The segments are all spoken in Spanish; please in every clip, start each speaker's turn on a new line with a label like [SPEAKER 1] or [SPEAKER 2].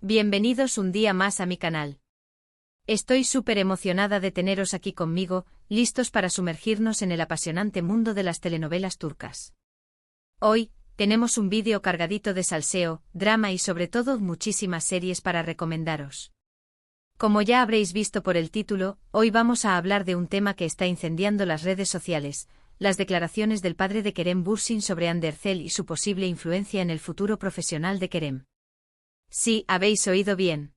[SPEAKER 1] Bienvenidos un día más a mi canal. Estoy súper emocionada de teneros aquí conmigo, listos para sumergirnos en el apasionante mundo de las telenovelas turcas. Hoy, tenemos un vídeo cargadito de salseo, drama y sobre todo muchísimas series para recomendaros. Como ya habréis visto por el título, hoy vamos a hablar de un tema que está incendiando las redes sociales, las declaraciones del padre de Kerem Bürsin sobre Hande Erçel y su posible influencia en el futuro profesional de Kerem. Sí, habéis oído bien.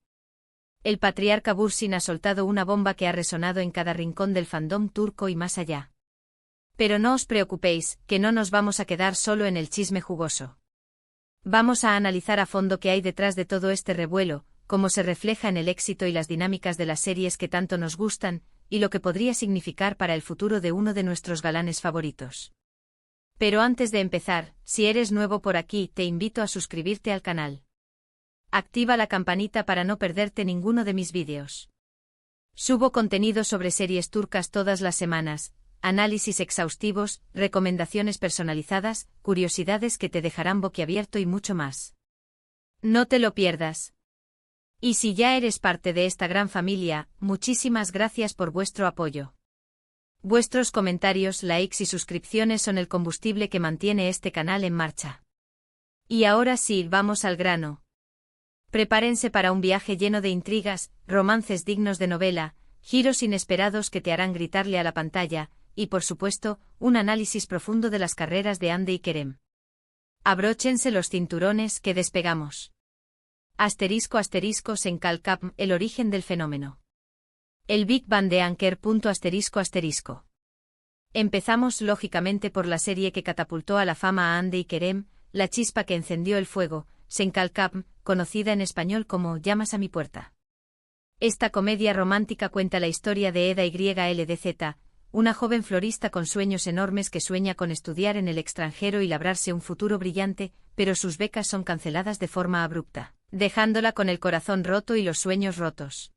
[SPEAKER 1] El patriarca Bürsin ha soltado una bomba que ha resonado en cada rincón del fandom turco y más allá. Pero no os preocupéis, que no nos vamos a quedar solo en el chisme jugoso. Vamos a analizar a fondo qué hay detrás de todo este revuelo, cómo se refleja en el éxito y las dinámicas de las series que tanto nos gustan, y lo que podría significar para el futuro de uno de nuestros galanes favoritos. Pero antes de empezar, si eres nuevo por aquí, te invito a suscribirte al canal. Activa la campanita para no perderte ninguno de mis vídeos. Subo contenido sobre series turcas todas las semanas, análisis exhaustivos, recomendaciones personalizadas, curiosidades que te dejarán boquiabierto y mucho más. No te lo pierdas. Y si ya eres parte de esta gran familia, muchísimas gracias por vuestro apoyo. Vuestros comentarios, likes y suscripciones son el combustible que mantiene este canal en marcha. Y ahora sí, vamos al grano. Prepárense para un viaje lleno de intrigas, romances dignos de novela, giros inesperados que te harán gritarle a la pantalla, y por supuesto, un análisis profundo de las carreras de Hande y Kerem. Abróchense los cinturones que despegamos. Asterisco Senkal-Kapm, el origen del fenómeno. El Big Bang de Anker. Asterisco. Empezamos lógicamente por la serie que catapultó a la fama a Hande y Kerem, la chispa que encendió el fuego, Senkal-Kapm, conocida en español como Llamas a mi puerta. Esta comedia romántica cuenta la historia de Eda YLDZ, una joven florista con sueños enormes que sueña con estudiar en el extranjero y labrarse un futuro brillante, pero sus becas son canceladas de forma abrupta, dejándola con el corazón roto y los sueños rotos.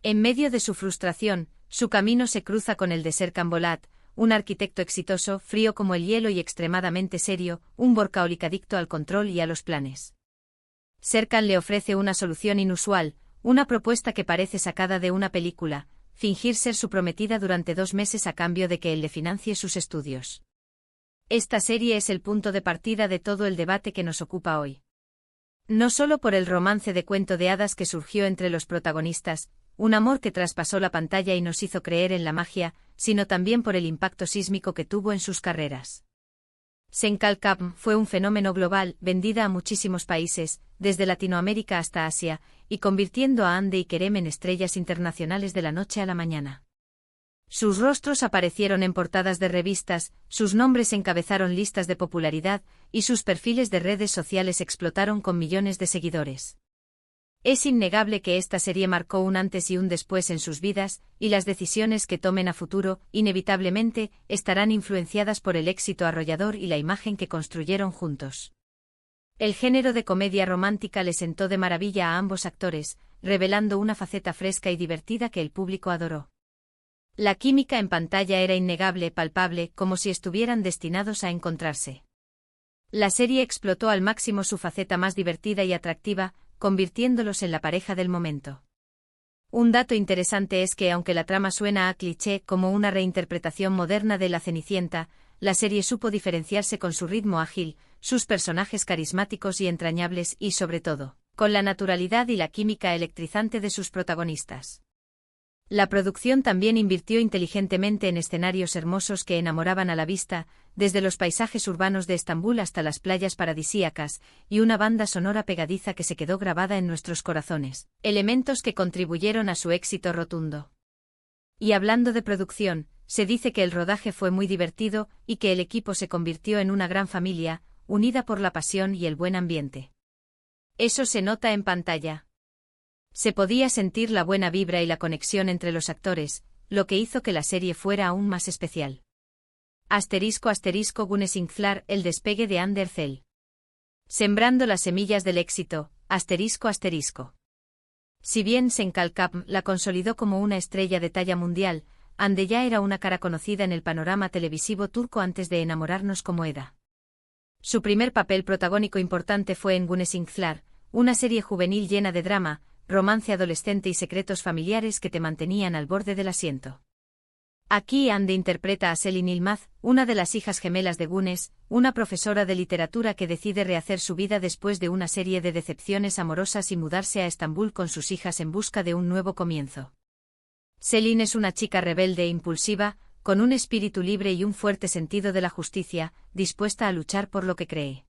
[SPEAKER 1] En medio de su frustración, su camino se cruza con el de Serkan Bolat, un arquitecto exitoso, frío como el hielo y extremadamente serio, un workaholic adicto al control y a los planes. Serkan le ofrece una solución inusual, una propuesta que parece sacada de una película: fingir ser su prometida durante 2 meses a cambio de que él le financie sus estudios. Esta serie es el punto de partida de todo el debate que nos ocupa hoy. No solo por el romance de cuento de hadas que surgió entre los protagonistas, un amor que traspasó la pantalla y nos hizo creer en la magia, sino también por el impacto sísmico que tuvo en sus carreras. Senkal-Kapm fue un fenómeno global, vendida a muchísimos países, desde Latinoamérica hasta Asia, y convirtiendo a Hande y Kerem en estrellas internacionales de la noche a la mañana. Sus rostros aparecieron en portadas de revistas, sus nombres encabezaron listas de popularidad, y sus perfiles de redes sociales explotaron con millones de seguidores. Es innegable que esta serie marcó un antes y un después en sus vidas, y las decisiones que tomen a futuro, inevitablemente, estarán influenciadas por el éxito arrollador y la imagen que construyeron juntos. El género de comedia romántica le sentó de maravilla a ambos actores, revelando una faceta fresca y divertida que el público adoró. La química en pantalla era innegable, palpable, como si estuvieran destinados a encontrarse. La serie explotó al máximo su faceta más divertida y atractiva, convirtiéndolos en la pareja del momento. Un dato interesante es que aunque la trama suena a cliché como una reinterpretación moderna de La Cenicienta, la serie supo diferenciarse con su ritmo ágil, sus personajes carismáticos y entrañables y, sobre todo, con la naturalidad y la química electrizante de sus protagonistas. La producción también invirtió inteligentemente en escenarios hermosos que enamoraban a la vista, desde los paisajes urbanos de Estambul hasta las playas paradisíacas, y una banda sonora pegadiza que se quedó grabada en nuestros corazones, elementos que contribuyeron a su éxito rotundo. Y hablando de producción, se dice que el rodaje fue muy divertido y que el equipo se convirtió en una gran familia, unida por la pasión y el buen ambiente. Eso se nota en pantalla. Se podía sentir la buena vibra y la conexión entre los actores, lo que hizo que la serie fuera aún más especial. Güneşinkler, el despegue de Hande Erçel. Sembrando las semillas del éxito, Si bien Senkal-Kapm la consolidó como una estrella de talla mundial, Hande ya era una cara conocida en el panorama televisivo turco antes de enamorarnos como Eda. Su primer papel protagónico importante fue en Güneşinkler, una serie juvenil llena de drama, romance adolescente y secretos familiares que te mantenían al borde del asiento. Aquí Ande interpreta a Selin Yılmaz, una de las hijas gemelas de Güneş, una profesora de literatura que decide rehacer su vida después de una serie de decepciones amorosas y mudarse a Estambul con sus hijas en busca de un nuevo comienzo. Selin es una chica rebelde e impulsiva, con un espíritu libre y un fuerte sentido de la justicia, dispuesta a luchar por lo que cree.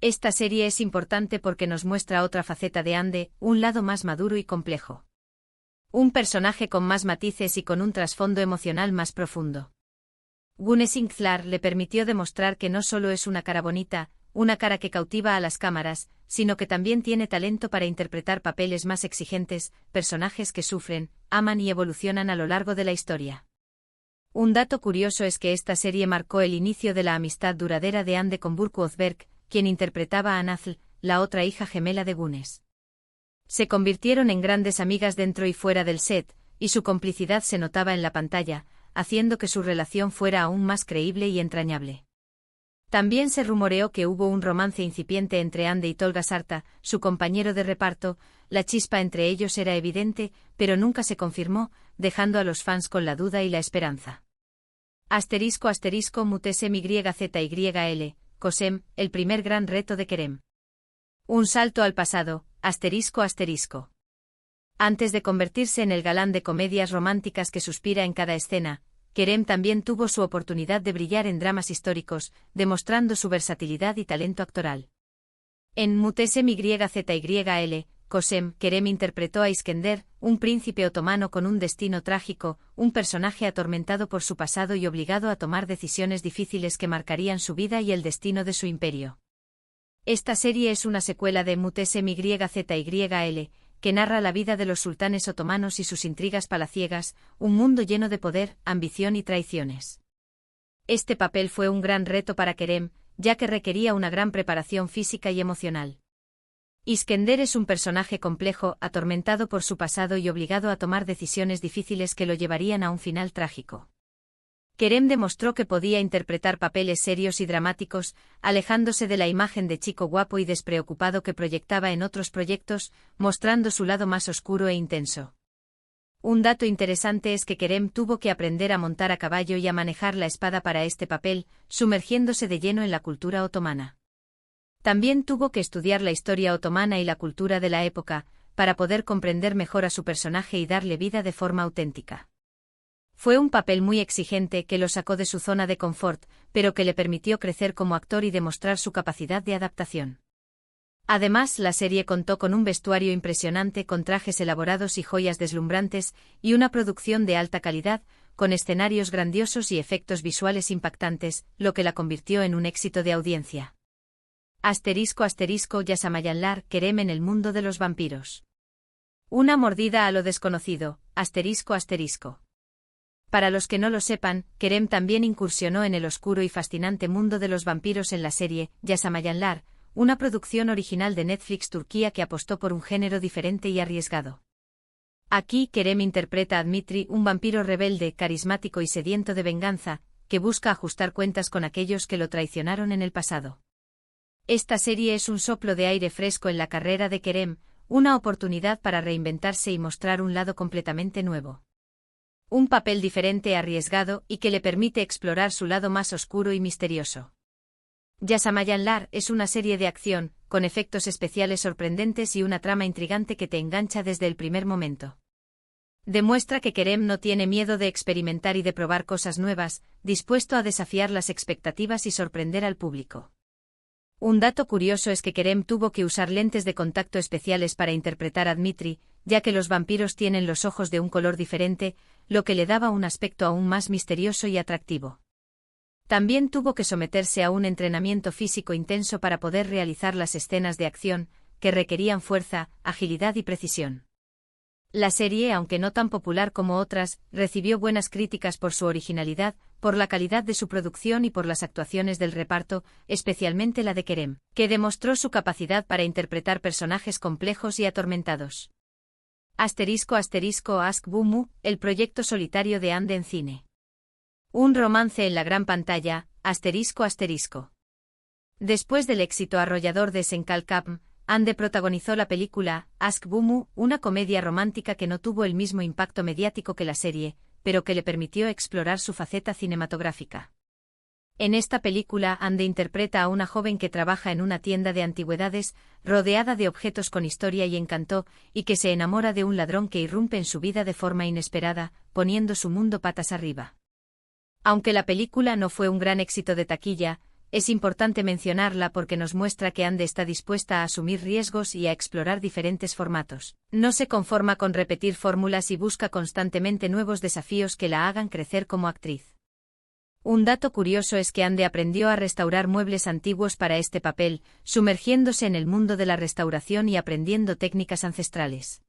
[SPEAKER 1] Esta serie es importante porque nos muestra otra faceta de Ande, un lado más maduro y complejo. Un personaje con más matices y con un trasfondo emocional más profundo. Güneş Inklar le permitió demostrar que no solo es una cara bonita, una cara que cautiva a las cámaras, sino que también tiene talento para interpretar papeles más exigentes, personajes que sufren, aman y evolucionan a lo largo de la historia. Un dato curioso es que esta serie marcó el inicio de la amistad duradera de Ande con Burcu Özberk, quien interpretaba a Nazlı, la otra hija gemela de Güneş. Se convirtieron en grandes amigas dentro y fuera del set, y su complicidad se notaba en la pantalla, haciendo que su relación fuera aún más creíble y entrañable. También se rumoreó que hubo un romance incipiente entre Ande y Tolga Sarta, su compañero de reparto. La chispa entre ellos era evidente, pero nunca se confirmó, dejando a los fans con la duda y la esperanza. Mutesem YZYL, Cosem, el primer gran reto de Kerem. Un salto al pasado, *****. Antes de convertirse en el galán de comedias románticas que suspira en cada escena, Kerem también tuvo su oportunidad de brillar en dramas históricos, demostrando su versatilidad y talento actoral. En Mutesem YZYL, Cosem, Kerem interpretó a Iskender, un príncipe otomano con un destino trágico, un personaje atormentado por su pasado y obligado a tomar decisiones difíciles que marcarían su vida y el destino de su imperio. Esta serie es una secuela de Mutesem YZYL, que narra la vida de los sultanes otomanos y sus intrigas palaciegas, un mundo lleno de poder, ambición y traiciones. Este papel fue un gran reto para Kerem, ya que requería una gran preparación física y emocional. Iskender es un personaje complejo, atormentado por su pasado y obligado a tomar decisiones difíciles que lo llevarían a un final trágico. Kerem demostró que podía interpretar papeles serios y dramáticos, alejándose de la imagen de chico guapo y despreocupado que proyectaba en otros proyectos, mostrando su lado más oscuro e intenso. Un dato interesante es que Kerem tuvo que aprender a montar a caballo y a manejar la espada para este papel, sumergiéndose de lleno en la cultura otomana. También tuvo que estudiar la historia otomana y la cultura de la época, para poder comprender mejor a su personaje y darle vida de forma auténtica. Fue un papel muy exigente que lo sacó de su zona de confort, pero que le permitió crecer como actor y demostrar su capacidad de adaptación. Además, la serie contó con un vestuario impresionante con trajes elaborados y joyas deslumbrantes, y una producción de alta calidad, con escenarios grandiosos y efectos visuales impactantes, lo que la convirtió en un éxito de audiencia. Yaşamayanlar, Kerem en el mundo de los vampiros. Una mordida a lo desconocido, ****. Para los que no lo sepan, Kerem también incursionó en el oscuro y fascinante mundo de los vampiros en la serie Yaşamayanlar, una producción original de Netflix Turquía que apostó por un género diferente y arriesgado. Aquí Kerem interpreta a Dmitri, un vampiro rebelde, carismático y sediento de venganza, que busca ajustar cuentas con aquellos que lo traicionaron en el pasado. Esta serie es un soplo de aire fresco en la carrera de Kerem, una oportunidad para reinventarse y mostrar un lado completamente nuevo. Un papel diferente, arriesgado y que le permite explorar su lado más oscuro y misterioso. Yaşamayanlar es una serie de acción, con efectos especiales sorprendentes y una trama intrigante que te engancha desde el primer momento. Demuestra que Kerem no tiene miedo de experimentar y de probar cosas nuevas, dispuesto a desafiar las expectativas y sorprender al público. Un dato curioso es que Kerem tuvo que usar lentes de contacto especiales para interpretar a Dmitri, ya que los vampiros tienen los ojos de un color diferente, lo que le daba un aspecto aún más misterioso y atractivo. También tuvo que someterse a un entrenamiento físico intenso para poder realizar las escenas de acción, que requerían fuerza, agilidad y precisión. La serie, aunque no tan popular como otras, recibió buenas críticas por su originalidad, por la calidad de su producción y por las actuaciones del reparto, especialmente la de Kerem, que demostró su capacidad para interpretar personajes complejos y atormentados. Ask Bumu, el proyecto solitario de Ande en cine. Un romance en la gran pantalla, ****. Después del éxito arrollador de Senkalkapm, Hande protagonizó la película Aşk Bu Mu, una comedia romántica que no tuvo el mismo impacto mediático que la serie, pero que le permitió explorar su faceta cinematográfica. En esta película, Hande interpreta a una joven que trabaja en una tienda de antigüedades, rodeada de objetos con historia y encanto, y que se enamora de un ladrón que irrumpe en su vida de forma inesperada, poniendo su mundo patas arriba. Aunque la película no fue un gran éxito de taquilla, es importante mencionarla porque nos muestra que Hande está dispuesta a asumir riesgos y a explorar diferentes formatos. No se conforma con repetir fórmulas y busca constantemente nuevos desafíos que la hagan crecer como actriz. Un dato curioso es que Hande aprendió a restaurar muebles antiguos para este papel, sumergiéndose en el mundo de la restauración y aprendiendo técnicas ancestrales.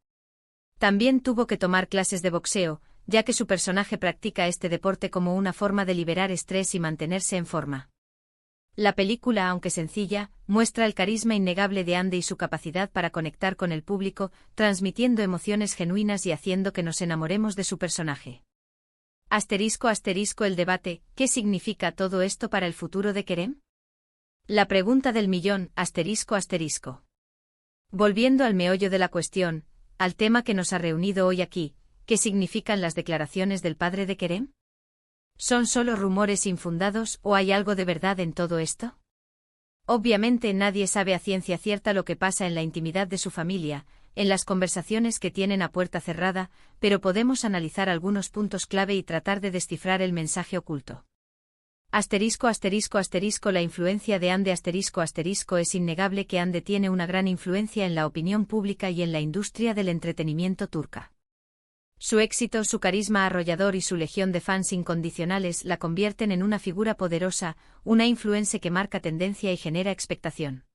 [SPEAKER 1] También tuvo que tomar clases de boxeo, ya que su personaje practica este deporte como una forma de liberar estrés y mantenerse en forma. La película, aunque sencilla, muestra el carisma innegable de Hande y su capacidad para conectar con el público, transmitiendo emociones genuinas y haciendo que nos enamoremos de su personaje. El debate, ¿qué significa todo esto para el futuro de Kerem? La pregunta del millón, Volviendo al meollo de la cuestión, al tema que nos ha reunido hoy aquí, ¿qué significan las declaraciones del padre de Kerem? ¿Son solo rumores infundados o hay algo de verdad en todo esto? Obviamente nadie sabe a ciencia cierta lo que pasa en la intimidad de su familia, en las conversaciones que tienen a puerta cerrada, pero podemos analizar algunos puntos clave y tratar de descifrar el mensaje oculto. La influencia de Hande es innegable que Hande tiene una gran influencia en la opinión pública y en la industria del entretenimiento turca. Su éxito, su carisma arrollador y su legión de fans incondicionales la convierten en una figura poderosa, una influencia que marca tendencia y genera expectación.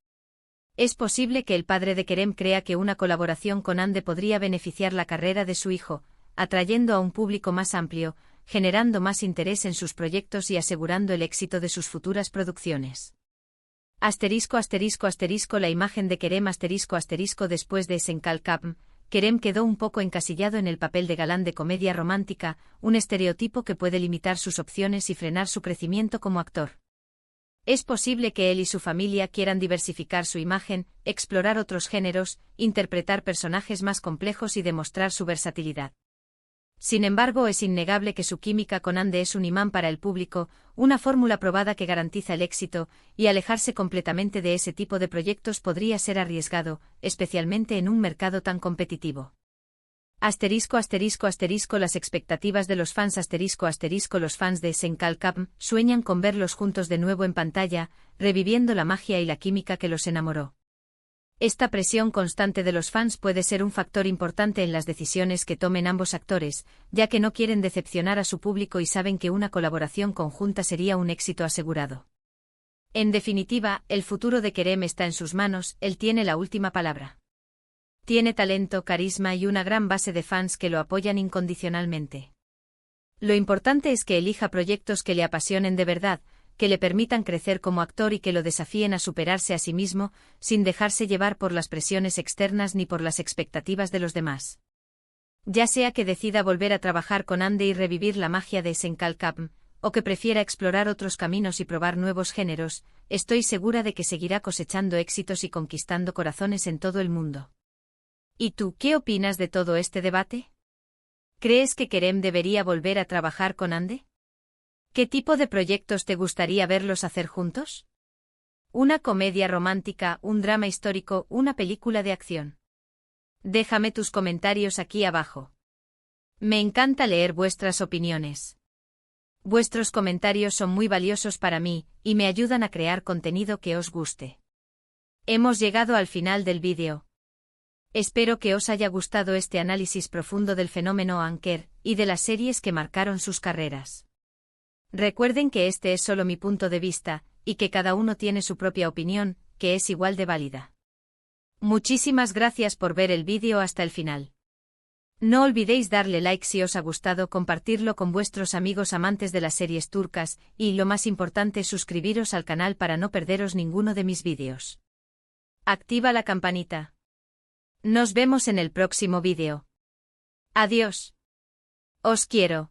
[SPEAKER 1] Es posible que el padre de Kerem crea que una colaboración con Hande podría beneficiar la carrera de su hijo, atrayendo a un público más amplio, generando más interés en sus proyectos y asegurando el éxito de sus futuras producciones. La imagen de Kerem después de Senkalkapm, Kerem quedó un poco encasillado en el papel de galán de comedia romántica, un estereotipo que puede limitar sus opciones y frenar su crecimiento como actor. Es posible que él y su familia quieran diversificar su imagen, explorar otros géneros, interpretar personajes más complejos y demostrar su versatilidad. Sin embargo, es innegable que su química con Hande es un imán para el público, una fórmula probada que garantiza el éxito, y alejarse completamente de ese tipo de proyectos podría ser arriesgado, especialmente en un mercado tan competitivo. Las expectativas de los fans Los fans de Senkalkapm sueñan con verlos juntos de nuevo en pantalla, reviviendo la magia y la química que los enamoró. Esta presión constante de los fans puede ser un factor importante en las decisiones que tomen ambos actores, ya que no quieren decepcionar a su público y saben que una colaboración conjunta sería un éxito asegurado. En definitiva, el futuro de Kerem está en sus manos, él tiene la última palabra. Tiene talento, carisma y una gran base de fans que lo apoyan incondicionalmente. Lo importante es que elija proyectos que le apasionen de verdad, que le permitan crecer como actor y que lo desafíen a superarse a sí mismo, sin dejarse llevar por las presiones externas ni por las expectativas de los demás. Ya sea que decida volver a trabajar con Hande y revivir la magia de Senkalkapm, o que prefiera explorar otros caminos y probar nuevos géneros, estoy segura de que seguirá cosechando éxitos y conquistando corazones en todo el mundo. ¿Y tú qué opinas de todo este debate? ¿Crees que Kerem debería volver a trabajar con Hande? ¿Qué tipo de proyectos te gustaría verlos hacer juntos? ¿Una comedia romántica, un drama histórico, una película de acción? Déjame tus comentarios aquí abajo. Me encanta leer vuestras opiniones. Vuestros comentarios son muy valiosos para mí, y me ayudan a crear contenido que os guste. Hemos llegado al final del vídeo. Espero que os haya gustado este análisis profundo del fenómeno Anker, y de las series que marcaron sus carreras. Recuerden que este es solo mi punto de vista, y que cada uno tiene su propia opinión, que es igual de válida. Muchísimas gracias por ver el vídeo hasta el final. No olvidéis darle like si os ha gustado, compartirlo con vuestros amigos amantes de las series turcas, y lo más importante, suscribiros al canal para no perderos ninguno de mis vídeos. Activa la campanita. Nos vemos en el próximo vídeo. Adiós. Os quiero.